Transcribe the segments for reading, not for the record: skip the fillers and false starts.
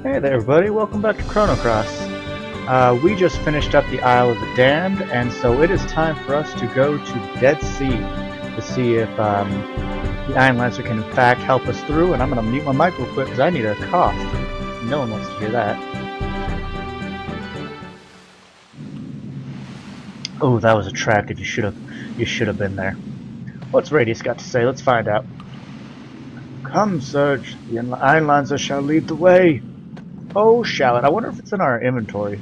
Hey there everybody, welcome back to Chrono. We just finished up the Isle of the Damned, and so it is time for us to go to Dead Sea to see if the Iron Lancer can in fact help us through, and I'm going to mute my mic real quick because I need a cough. No one wants to hear that. Oh, that was attractive. You should have been there. What's Radius got to say? Let's find out. Come, Surge. The Iron Lancer shall lead the way. Oh, shall it? I wonder if it's in our inventory,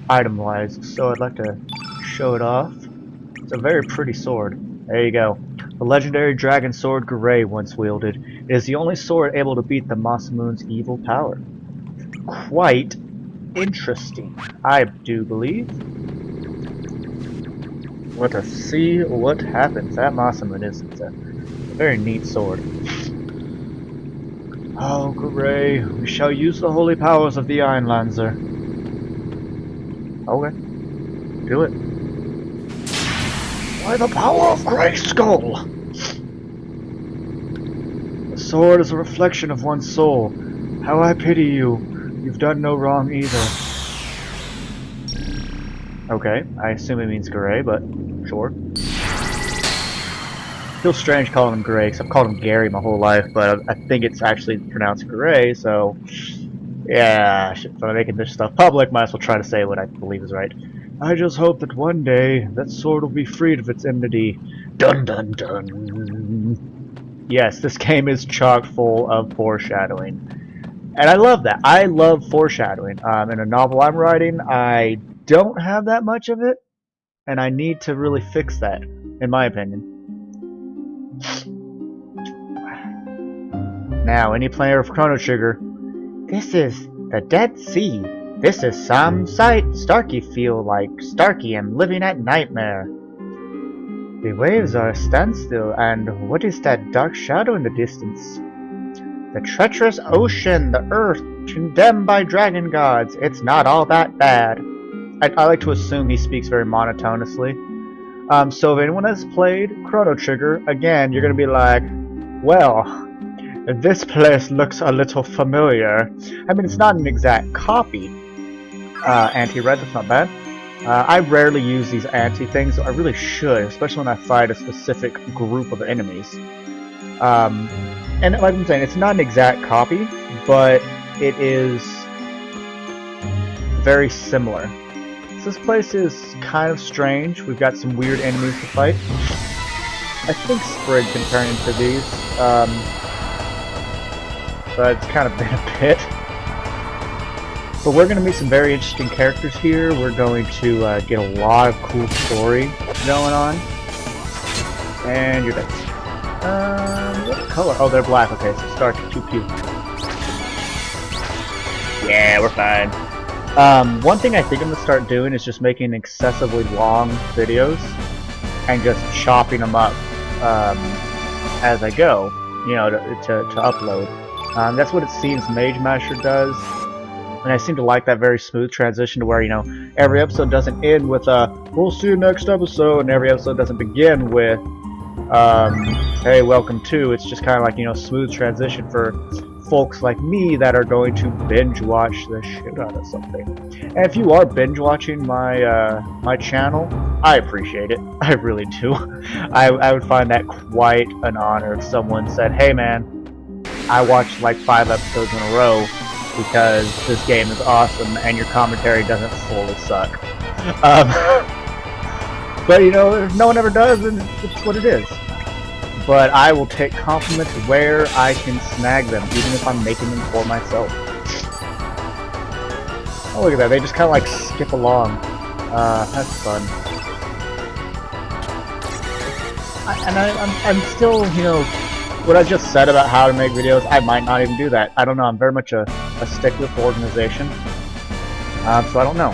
item-wise. So I'd like to show it off. It's a very pretty sword. There you go. The legendary dragon sword Gray once wielded. It is the only sword able to beat the Masamune's evil power. Quite interesting, I do believe. Let us see what happens. That Masamune is a very neat sword. Oh, Gray, we shall use the holy powers of the Iron Lancer. Okay. Do it. By the power of Grayskull! The sword is a reflection of one's soul. How I pity you. You've done no wrong either. Okay, I assume it means Gray, but sure. Feels strange calling him Gray, because I've called him Gary my whole life, but I think it's actually pronounced Gray, so yeah, if I'm making this stuff public, might as well try to say what I believe is right. I just hope that one day that sword will be freed of its enmity. Dun dun dun. Yes, this game is chock full of foreshadowing, and I love that. I love foreshadowing. In a novel I'm writing, I don't have that much of it, and I need to really fix that, in my opinion. Now, any player of Chrono Trigger, this is the Dead Sea. This is some sight. Starky feel like Starky and living at nightmare. The waves are a standstill, and what is that dark shadow in the distance? The treacherous ocean, the earth, condemned by dragon gods. It's not all that bad. I like to assume he speaks very monotonously. So if anyone has played Chrono Trigger, again, you're going to be like, well, this place looks a little familiar. I mean, it's not an exact copy. Anti-red, that's not bad. I rarely use these anti-things. I really should, especially when I fight a specific group of enemies. And like I'm saying, it's not an exact copy, but it is very similar. So this place is kind of strange. We've got some weird enemies to fight. I think Sprig can turn into these. But it's kind of been a bit. But we're going to meet some very interesting characters here. We're going to get a lot of cool story going on. And you're dead. What color? Oh, they're black. Okay, so start to pew. Yeah, we're fine. One thing I think I'm going to start doing is just making excessively long videos and just chopping them up as I go, you know, to upload. That's what it seems Mage Master does, and I seem to like that very smooth transition to where, you know, every episode doesn't end with a "we'll see you next episode," and every episode doesn't begin with "hey, welcome to." It's just kind of like, you know, smooth transition for folks like me that are going to binge watch the shit out of something. And if you are binge watching my my channel, I appreciate it. I really do. I would find that quite an honor if someone said, "Hey man, I watched like 5 episodes in a row because this game is awesome and your commentary doesn't fully suck." But you know, if no one ever does, then it's what it is. But I will take compliments where I can snag them, even if I'm making them for myself. Oh, look at that. They just kind of like skip along. That's fun. I'm still, you know, what I just said about how to make videos, I might not even do that. I don't know. I'm very much a stickler for organization. So I don't know.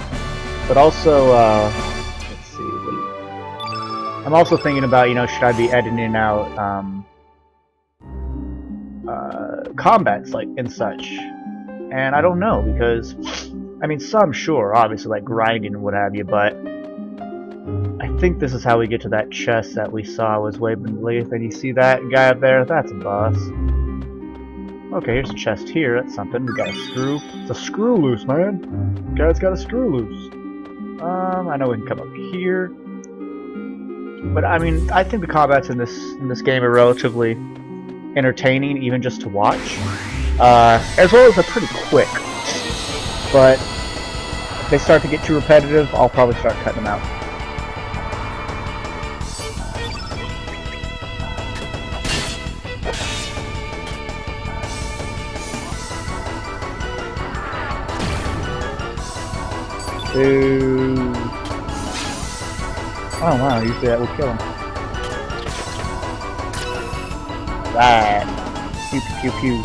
But also, let's see. I'm also thinking about, you know, should I be editing out combats, like, and such. And I don't know, because, I mean, some, sure, obviously, like grinding and what have you, but I think this is how we get to that chest that we saw was way beneath. And you see that guy up there? That's a boss. Okay, here's a chest here. That's something. We got a screw. It's a screw loose, man. Guy's got a screw loose. I know we can come up here. But I mean, I think the combats in this game are relatively entertaining, even just to watch. As well as they're pretty quick. But if they start to get too repetitive, I'll probably start cutting them out. Ooh. Oh wow, usually that would kill him. Right. Pew pew pew pew.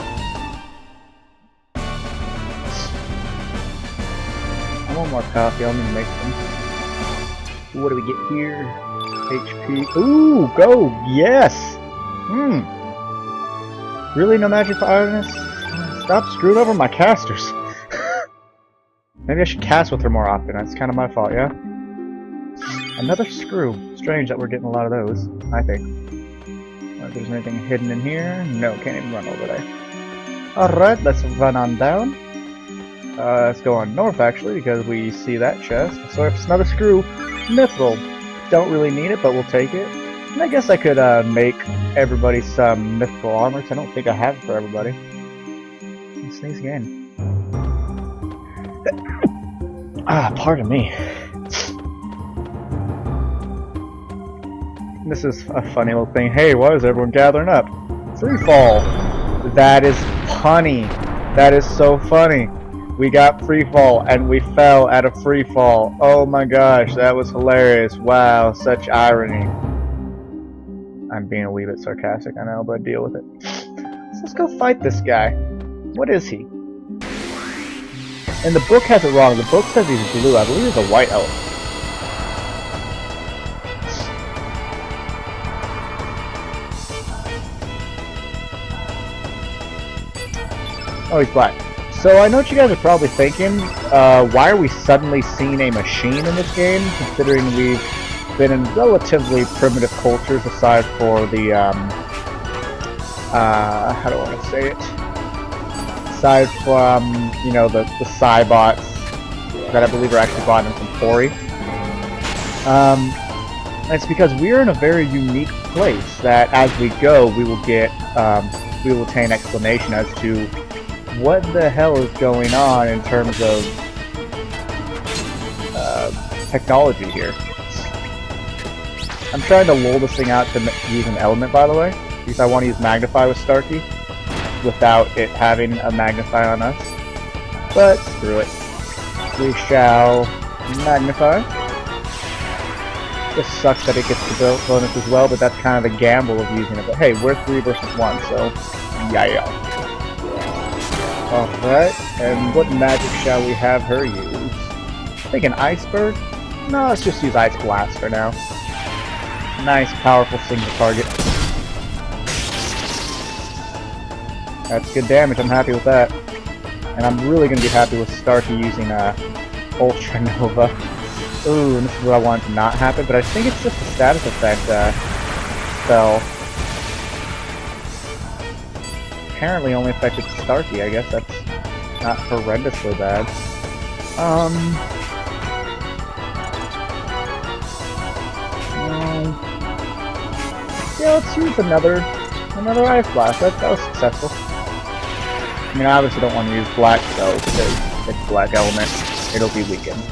I want more coffee, I'll need to make some. What do we get here? HP. Ooh, go! Yes! Really, no magic for ironess? Stop screwing over my casters. Maybe I should cast with her more often. That's kind of my fault, yeah? Another screw. Strange that we're getting a lot of those, I think. If there's anything hidden in here. No, can't even run over there. Alright, let's run on down. Let's go on north, actually, because we see that chest. So it's another screw. Mithril. Don't really need it, but we'll take it. And I guess I could make everybody some mithril armor, because I don't think I have it for everybody. Let's sneeze again. Pardon me. This is a funny little thing. Hey, why is everyone gathering up? Free fall. That is punny. That is so funny. We got free fall and we fell at a free fall. Oh my gosh, that was hilarious. Wow, such irony. I'm being a wee bit sarcastic, I know, but deal with it. So let's go fight this guy. What is he? And the book has it wrong. The book says he's blue. I believe he's a white elf. Oh, he's black. So I know what you guys are probably thinking. Why are we suddenly seeing a machine in this game, considering we've been in relatively primitive cultures aside for the, how do I want to say it? Aside from, you know, the Cybots that I believe are actually bought in from Pori. It's because we're in a very unique place that as we go, we will get, we will obtain explanation as to what the hell is going on in terms of technology here. I'm trying to lull this thing out to use an element, by the way, because I want to use Magnify with Starkey without it having a Magnify on us. But screw it. We shall Magnify. This sucks that it gets the bonus as well, but that's kind of the gamble of using it. But hey, we're 3 versus 1, so yeah. Alright, and what magic shall we have her use? I think an Iceberg? No, let's just use Ice Blast for now. Nice, powerful single target. That's good damage, I'm happy with that. And I'm really going to be happy with Starkey using Ultra Nova. Ooh, and this is what I want to not happen, but I think it's just a status effect spell. Apparently only affected Starkey, I guess that's not horrendously bad. Yeah, let's use another Ice Blast. That was successful. I mean, I obviously don't want to use black though, because it's black element. It'll be weakened.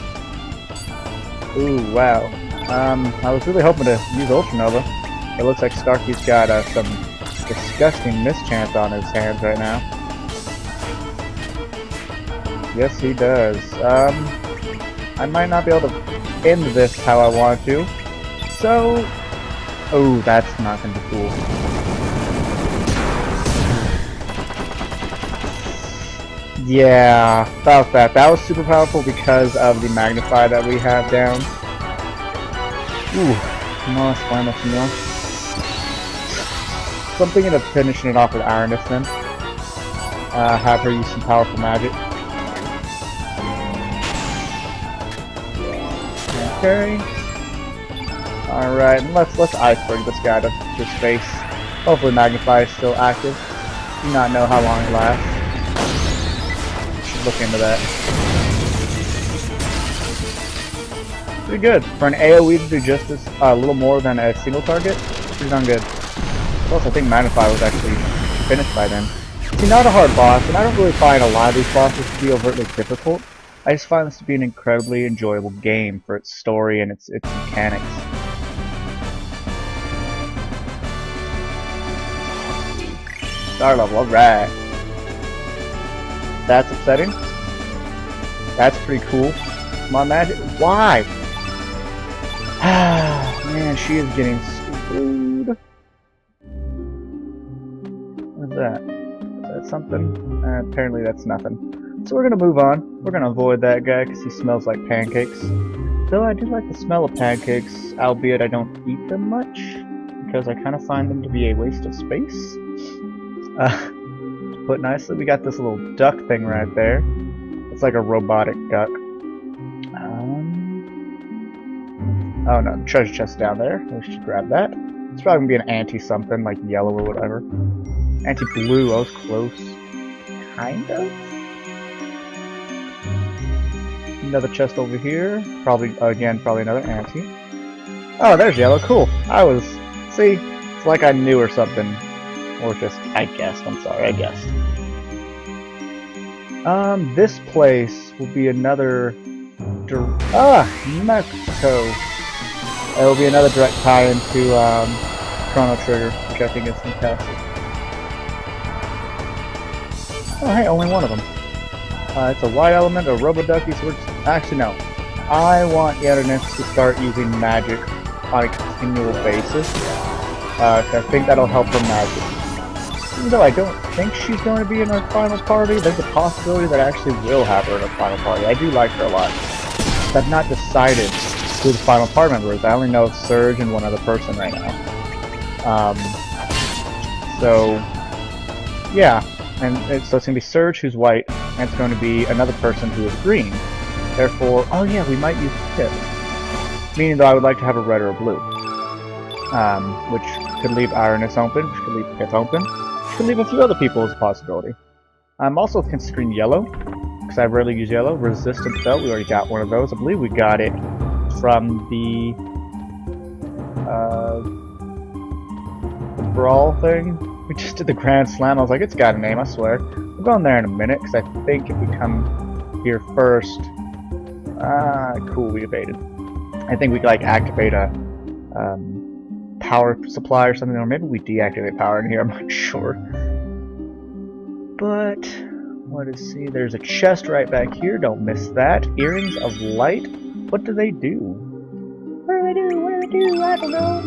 Ooh, wow. I was really hoping to use Ultra Nova. It looks like Starkey's got some disgusting mischance on his hands right now. Yes, he does. I might not be able to end this how I want to. So, oh, that's not gonna be cool. Yeah, about that. That was super powerful because of the Magnify that we have down. Ooh, no, let's find us some more. So I'm thinking of finishing it off with Ironess then. Have her use some powerful magic. Okay. Alright, and let's Iceberg this guy to his face. Hopefully Magnify is still active. Do not know how long it lasts. Should look into that. Pretty good. For an AoE to do just as a little more than a single target, pretty darn good. Plus, I think Magnify was actually finished by then. See, not a hard boss, and I don't really find a lot of these bosses to be overtly difficult. I just find this to be an incredibly enjoyable game for its story and its mechanics. Star level, alright. That's upsetting. That's pretty cool. Come on, Magic. Why? Man, she is getting screwed. What is that? Is that something? Apparently that's nothing. So we're gonna move on. We're gonna avoid that guy because he smells like pancakes. Though I do like the smell of pancakes, albeit I don't eat them much, because I kind of find them to be a waste of space. To put nicely, we got this little duck thing right there. It's like a robotic duck. Oh no, the treasure chest down there. We should grab that. It's probably gonna be an anti-something, like yellow or whatever. Anti-blue, I was close. Kind of? Another chest over here. Probably, again, probably another anti. Oh, there's yellow, cool. See, it's like I knew or something. Or just, I guessed, I'm sorry, I guessed. This place will be another... Mexico! It will be another direct tie-in to Chrono Trigger, which I think is fantastic. Oh hey, only one of them. It's a white element, a Roboducky, so actually no. I want Deadness to start using magic on a continual basis. I think that'll help her magic. Even though I don't think she's going to be in our final party, there's a possibility that I actually will have her in our final party. I do like her a lot. But I've not decided who the final party member is. I only know Surge and one other person right now. So, yeah. And so it's going to be Surge, who's white, and it's going to be another person who is green. Therefore, oh yeah, we might use Pip. Meaning that I would like to have a red or a blue. Which could leave Ironess open, which could leave Pip open, which could leave a few other people as a possibility. Also can screen yellow, because I rarely use yellow. Resistance belt, we already got one of those. I believe we got it from the brawl thing. We just did the Grand Slam. I was like, it's got a name, I swear. We'll go in there in a minute, because I think if we come here first... cool, we evaded. I think we could, like, activate a power supply or something, or maybe we deactivate power in here, I'm not sure. But, what is, see, there's a chest right back here, don't miss that. Earrings of Light? What do they do? What do they do? What do they do? I don't know.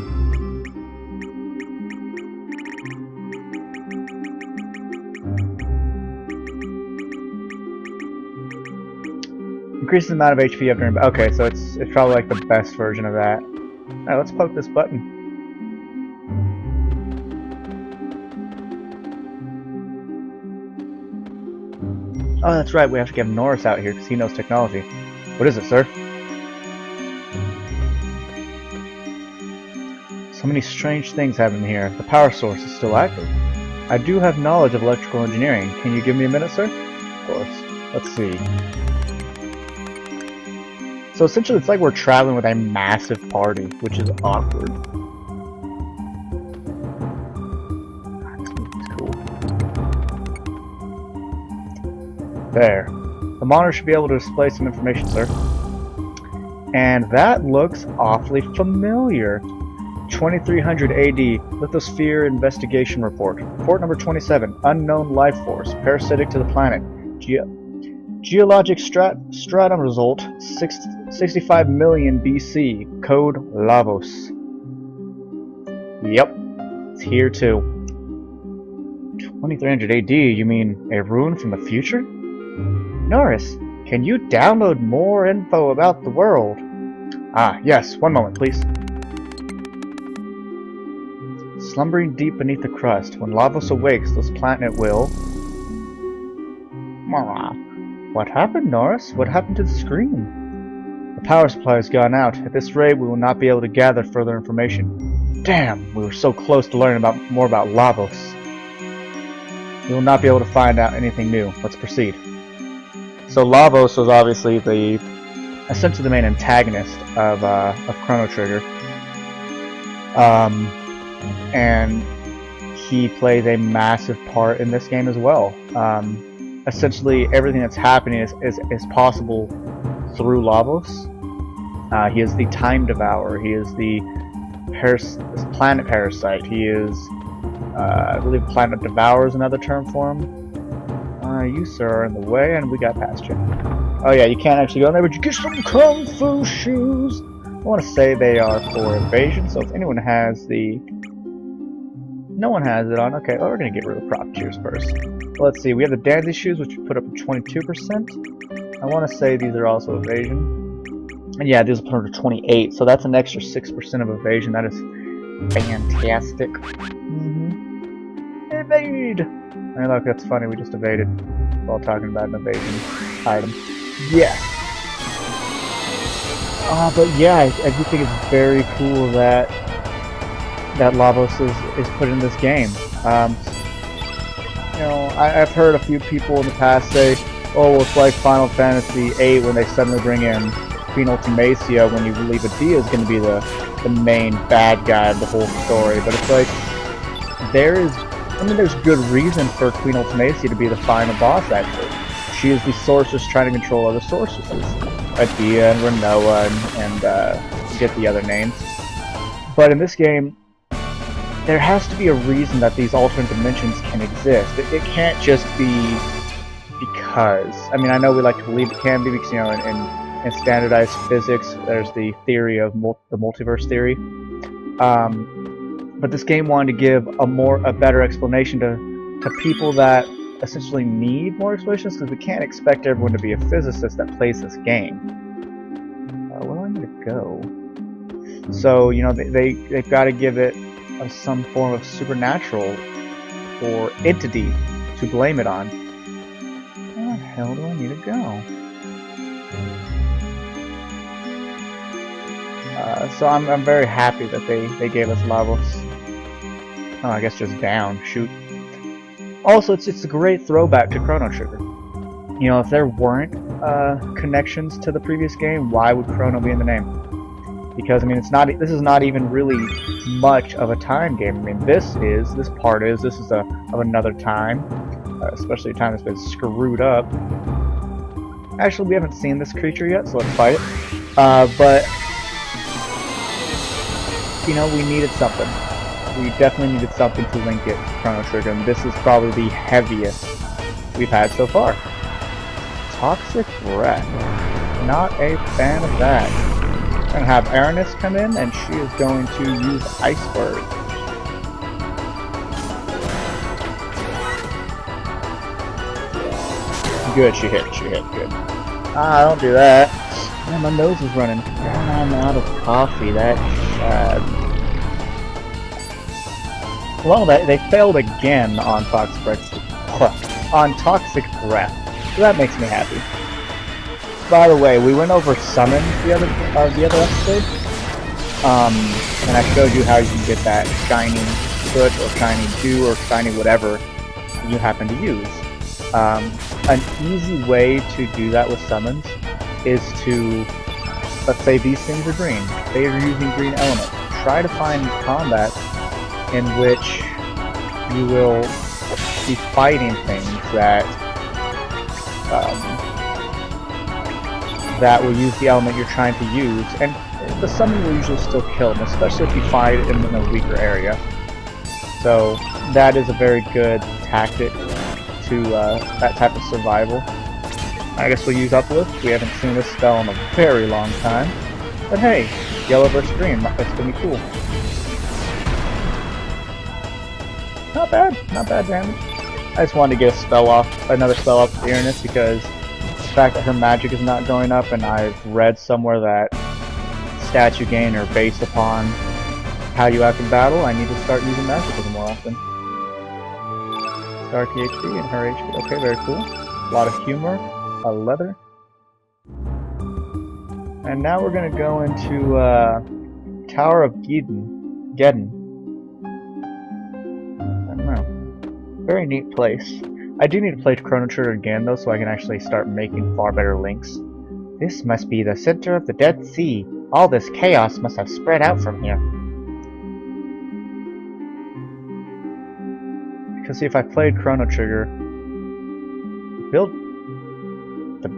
Increases the amount of HP after... Okay, so it's probably like the best version of that. Alright, let's poke this button. Oh, that's right, we have to get Norris out here because he knows technology. What is it, sir? So many strange things happen here. The power source is still active. I do have knowledge of electrical engineering. Can you give me a minute, sir? Of course. Let's see. So essentially it's like we're traveling with a massive party, which is awkward. This movie's cool. There. The monitor should be able to display some information, sir. And that looks awfully familiar. 2300 AD, Lithosphere Investigation Report. Report number 27, Unknown Life Force, parasitic to the planet. Geologic stratum result, 65 million BC, code Lavos. Yep, it's here too. 2300 AD, you mean a rune from the future? Norris, can you download more info about the world? Ah, yes, one moment please. Slumbering deep beneath the crust, when Lavos awakes, this planet will... What happened, Norris? What happened to the screen? The power supply has gone out. At this rate, we will not be able to gather further information. Damn, we were so close to learning more about Lavos. you will not be able to find out anything new. Let's proceed. So Lavos was obviously essentially the main antagonist of Chrono Trigger, and he plays a massive part in this game as well. Essentially, everything that's happening is possible through Lavos. He is the Time Devourer. He is the Planet Parasite. He is, I believe, Planet Devourer is another term for him. You, sir, are in the way, and we got past you. Oh yeah, you can't actually go in there, but you get some Kung Fu shoes! I want to say they are for evasion, so if anyone has the... No one has it on. Okay, well, we're going to get rid of prop cheers first. Let's see, we have the Dandy shoes, which we put up to 22%. I want to say these are also evasion. And yeah, these will put up to 28, so that's an extra 6% of evasion. That is fantastic. Evade! Hey, look, that's funny, we just evaded while talking about an evasion item. Yes! But yeah, I do think it's very cool that Lavos is put in this game. You know, I've heard a few people in the past say, oh, well, it's like Final Fantasy VIII when they suddenly bring in Queen Ultimacia when you believe Adia is going to be the main bad guy of the whole story. But it's like, there's good reason for Queen Ultimacia to be the final boss, actually. She is the sorceress trying to control other sorceresses. Adia and Renoa and get the other names. But in this game, there has to be a reason that these alternate dimensions can exist. It can't just be because. I mean, I know we like to believe it can be because, you know, in standardized physics, there's the theory of the multiverse theory. But this game wanted to give a better explanation to people that essentially need more explanations, because we can't expect everyone to be a physicist that plays this game. Where do I need to go? So, you know, they've got to give it some form of supernatural or entity to blame it on. Where the hell do I need to go? So I'm very happy that they gave us Lavos. Oh, I guess just down. Shoot. Also, it's a great throwback to Chrono Trigger. You know, if there weren't connections to the previous game, why would Chrono be in the name? Because I mean, this is not even really much of a time game. I mean, this is of another time, especially a time that's been screwed up. Actually, we haven't seen this creature yet, so let's fight it. But you know, we needed something. We definitely needed something to link it to Chrono Trigger, and this is probably the heaviest we've had so far. Toxic Breath. Not a fan of that. We're going to have Aranis come in, and she is going to use Iceberg. Good, she hit, good. Ah, don't do that. Man, my nose is running. I'm out of coffee, that's sad. Well, they failed again on Toxic Breath. So that makes me happy. By the way, we went over summons the other episode, and I showed you how you can get that shiny foot or shiny dew or shiny whatever you happen to use. An easy way to do that with summons is to, let's say these things are green. They are using green element. Try to find combat in which you will be fighting things that that will use the element you're trying to use, and the summon will usually still kill them, especially if you fight it in a weaker area. So that is a very good tactic to that type of survival. I guess we'll use Uplift. We haven't seen this spell in a very long time. But hey, yellow versus green, that's gonna be cool. Not bad damage. I just wanted to get another spell off with Aranis, because the fact that her magic is not going up, and I've read somewhere that stats you gain are based upon how you act in battle, I need to start using Magicalism more often. Star THD and her HP. Okay, very cool. A lot of humor, a leather. And now we're gonna go into Tower of Geddon. I don't know. Very neat place. I do need to play Chrono Trigger again though, so I can actually start making far better links. This must be the center of the Dead Sea. All this chaos must have spread out from here. Because see, if I played Chrono Trigger, the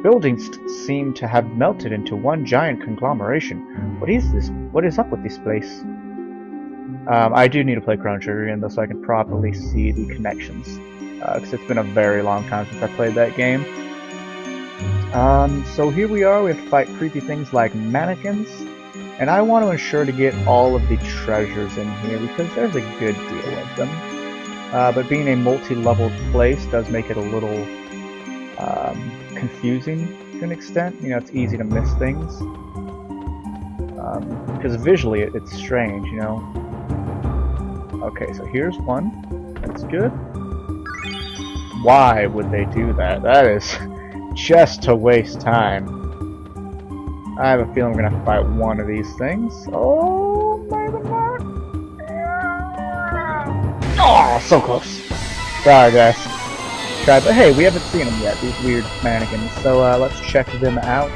buildings seem to have melted into one giant conglomeration. What is this? What is up with this place? I do need to play Chrono Trigger again though, so I can properly see the connections. Because it's been a very long time since I played that game. So here we are, we have to fight creepy things like mannequins. And I want to ensure to get all of the treasures in here, because there's a good deal of them. But being a multi-leveled place does make it a little confusing to an extent. You know, it's easy to miss things. Because visually it's strange, you know. Okay, so here's one. That's good. Why would they do that? That is just to waste time. I have a feeling we're gonna have to fight one of these things. Oh, by the mark! Oh, so close. Sorry, guys. But hey, we haven't seen them yet, these weird mannequins. So let's check them out.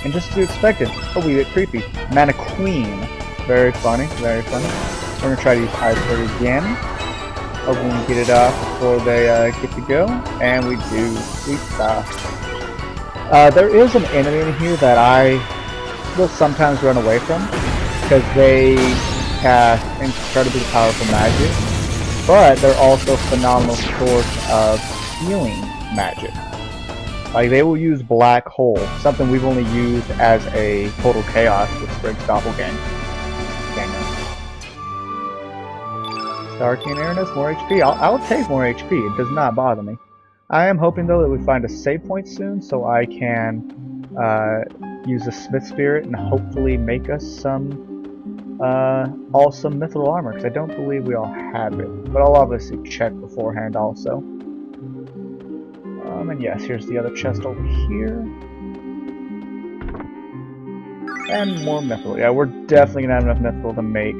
And just as you expected, a wee bit creepy. Mannequin. Very funny, very funny. We're gonna try to use Iceberg again. Hoping we can get it off before they get to go. And we do. Sweet stuff. There is an enemy in here that I will sometimes run away from, because they cast incredibly powerful magic, but they're also a phenomenal source of healing magic. Like, they will use Black Hole, something we've only used as a Total Chaos with Sprig's Doppelganger. Starkey and Aranus, more HP. I'll take more HP, it does not bother me. I am hoping though that we find a save point soon, so I can use the Smith Spirit and hopefully make us some awesome mithril armor, because I don't believe we all have it. But I'll obviously check beforehand also. And yes, here's the other chest over here. And more mithril. Yeah, we're definitely gonna have enough mithril to make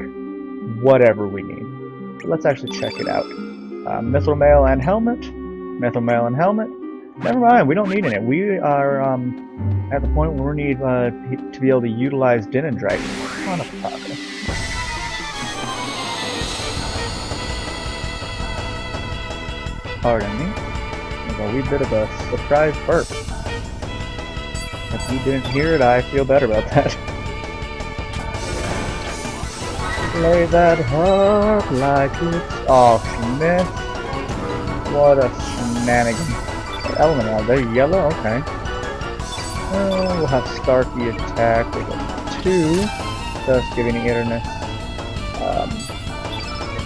whatever we need. But let's actually check it out. Mithril mail and helmet. Mithril mail and helmet. Never mind, we don't need any. We are at the point where we need to be able to utilize Din and Drake. On a pocket. Pardon me. There's a wee bit of a surprise burp. If you didn't hear it, I feel better about that. Play that harp like it's... Oh, Smith. What a shenanigan. What element are they? Yellow? Okay. We'll have Starkey attack with a 2, thus giving Deadness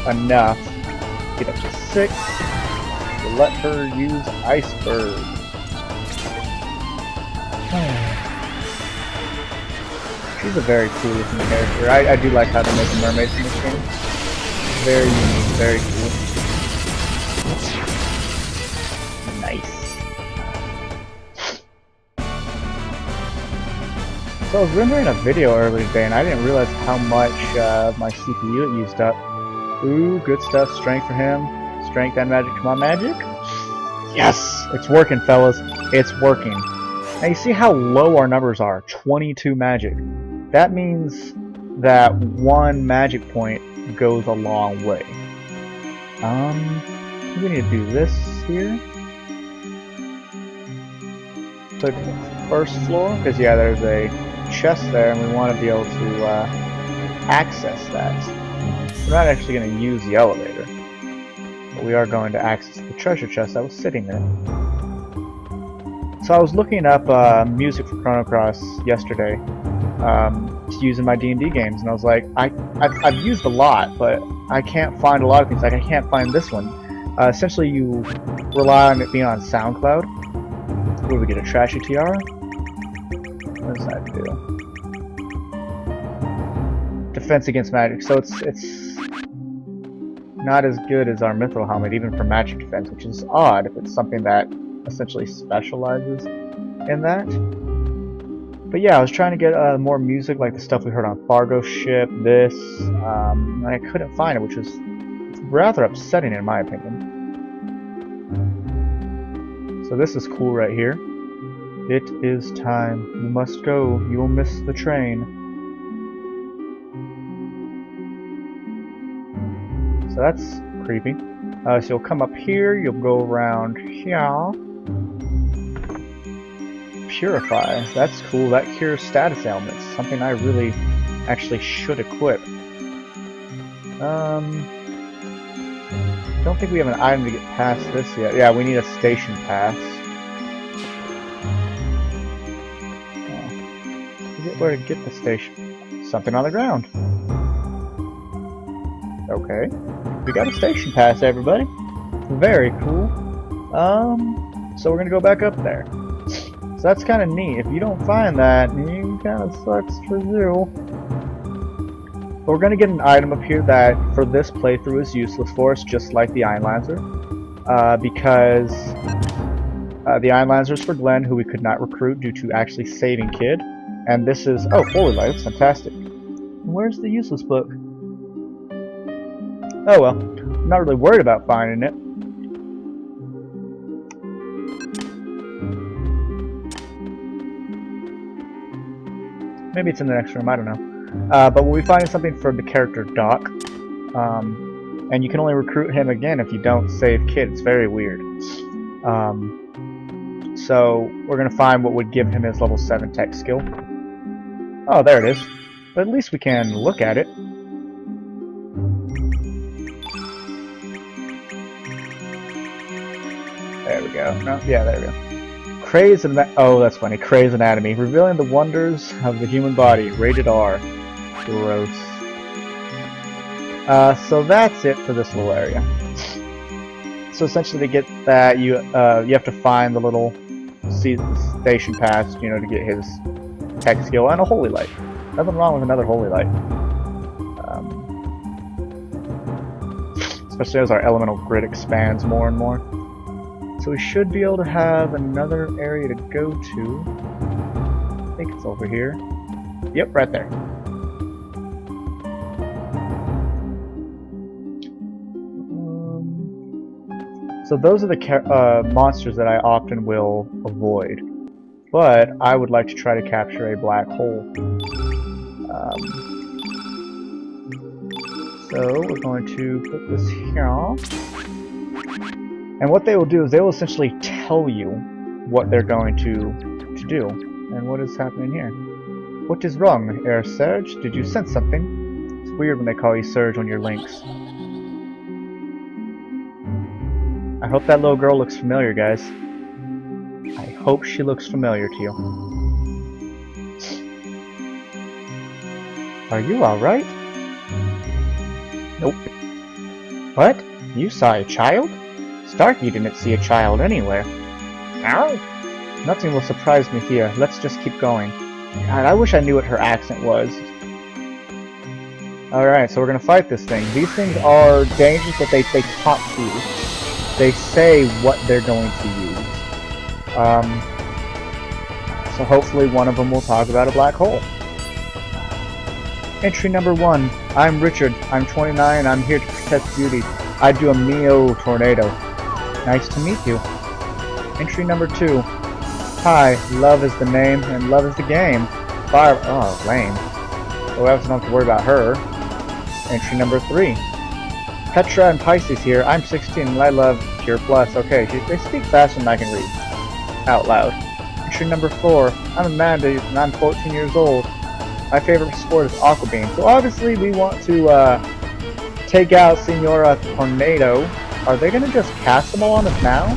enough to get up to 6. We'll let her use Iceberg. She's a very cool looking character. I do like how they're making mermaids in this game. Very unique, very cool. Nice. So I was rendering a video earlier today and I didn't realize how much of my CPU it used up. Ooh, good stuff. Strength for him. Strength and magic. Come on, magic. Yes! It's working, fellas. It's working. Now you see how low our numbers are. 22 magic. That means that 1 magic point goes a long way. We need to do this here. Click the first floor, because yeah, there's a chest there, and we want to be able to access that. We're not actually going to use the elevator, but we are going to access the treasure chest that was sitting there. So I was looking up music for Chrono Cross yesterday, to use in my D&D games, and I was like, I've used a lot, but I can't find a lot of things. Like, I can't find this one. Essentially, you rely on it being on SoundCloud. Will we get a trashy tiara? What does that do? Defense against magic. So it's not as good as our mithril helmet, even for magic defense, which is odd if it's something that essentially specializes in that. But yeah, I was trying to get more music like the stuff we heard on Fargo's ship, this, and I couldn't find it, which was rather upsetting in my opinion. So this is cool right here. It is time. You must go. You will miss the train. So that's creepy. So you'll come up here, you'll go around here. Purify. That's cool. That cures status ailments. Something I really actually should equip. Don't think we have an item to get past this yet. Yeah, we need a station pass. Forget where to get the station. Something on the ground. Okay. We got a station pass, everybody. Very cool. So we're gonna go back up there. So that's kind of neat. If you don't find that, it kind of sucks for you. But we're gonna get an item up here that, for this playthrough, is useless for us, just like the Iron Lancer, because the Iron Lancer is for Glenn, who we could not recruit due to actually saving Kid, and this is Holy Light, fantastic. Where's the useless book? Oh well, I'm not really worried about finding it. Maybe it's in the next room, I don't know. But we'll be finding something for the character Doc. And you can only recruit him again if you don't save Kid. It's very weird. So we're going to find what would give him his level 7 tech skill. Oh, there it is. But at least we can look at it. There we go. No, yeah, there we go. Oh, that's funny. Craze Anatomy. Revealing the wonders of the human body. Rated R. Gross. So that's it for this little area. So essentially to get that, you have to find the little station pass, you know, to get his tech skill and a Holy Light. Nothing wrong with another Holy Light. Especially as our elemental grid expands more and more. So we should be able to have another area to go to. I think it's over here. Yep, right there. So those are the monsters that I often will avoid. But I would like to try to capture a black hole. So we're going to put this here. And what they will do is they will essentially tell you what they're going to do. And what is happening here? What is wrong, Air Surge? Did you sense something? It's weird when they call you Surge when you're Lynx. I hope that little girl looks familiar, guys. I hope she looks familiar to you. Are you alright? Nope. What? You saw a child? Starkey didn't see a child anywhere. Ow! Nothing will surprise me here. Let's just keep going. God, I wish I knew what her accent was. Alright, so we're gonna fight this thing. These things are dangerous, but they talk to you. They say what they're going to use. So hopefully one of them will talk about a black hole. Entry number 1. I'm Richard. I'm 29 and I'm here to protect beauty. I do a Mio tornado. Nice to meet you. Entry number 2. Hi, love is the name and love is the game. Fire. Oh, lame. So we don't have to worry about her. Entry number 3. Petra and Pisces here. I'm 16 and I love Pure Plus. Okay, they speak faster than I can read. Out loud. Entry number 4. I'm Amanda and I'm 14 years old. My favorite sport is aquabeam. So obviously we want to take out Senora Tornado. Are they gonna just cast them all on us now?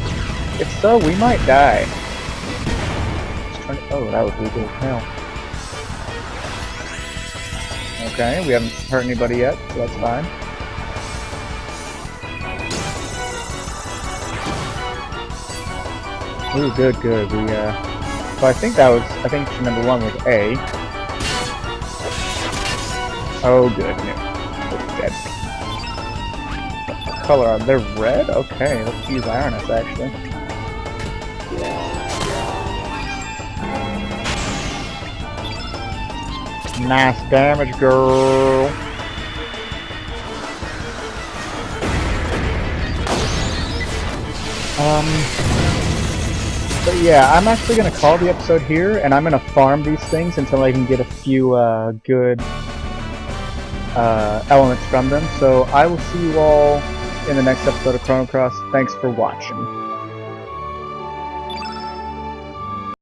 If so, we might die. Oh, that was really good. Hell. Okay, we haven't hurt anybody yet, so that's fine. Ooh, good. We so I think number 1 was A. Oh, good. No. It's dead. What color are they? Red? Okay, let's use Ironus actually. Nice damage, girl. But yeah, I'm actually going to call the episode here, and I'm going to farm these things until I can get a few good elements from them. So I will see you all in the next episode of Chrono Cross. Thanks for watching.